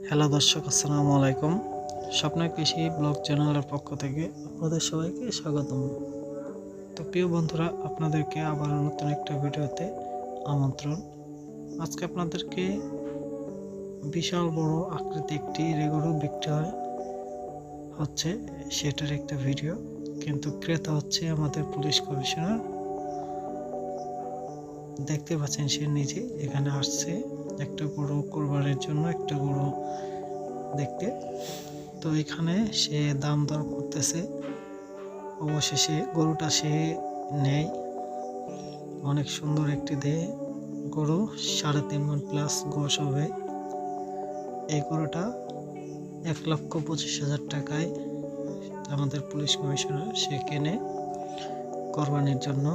Hello দর্শক, আসসালামু আলাইকুম। স্বপ্ন কৃষি ব্লগ চ্যানেলের পক্ষ থেকে আপনাদের সবাইকে স্বাগতম। তো প্রিয় বন্ধুরা, আপনাদেরকে আবার নতুন একটা ভিডিওতে আমন্ত্রণ। আজকে আপনাদেরকে বিশাল বড় আকৃতি একটি রেগরু বিক্রি হচ্ছে সেটার একটা ভিডিও, কিন্তু ক্রেতা হচ্ছে আমাদের পুলিশ কমিশনার। দেখতে পাচ্ছেন সে নিজে এখানে আসছে একটা গরু কোরবানির জন্য, একটা গরু দেখতে। তো এখানে সে দাম দর করতেছে, অবশেষে গরুটা সে নেয়। অনেক সুন্দর একটি দেহে গরু, 3.5 মণ প্লাস গোশ হবে। এই গরুটা 1,25,000 টাকায় আমাদের পুলিশ কমিশনার সে কেনে কোরবানির জন্য।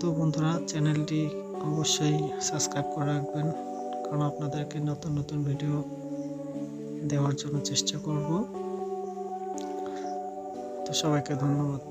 তো বন্ধুরা, চ্যানেলটি অবশ্যই সাবস্ক্রাইব করে রাখবেন, কারণ আপনাদেরকে নতুন নতুন ভিডিও দেওয়ার জন্য চেষ্টা করব। তো সবাইকে ধন্যবাদ।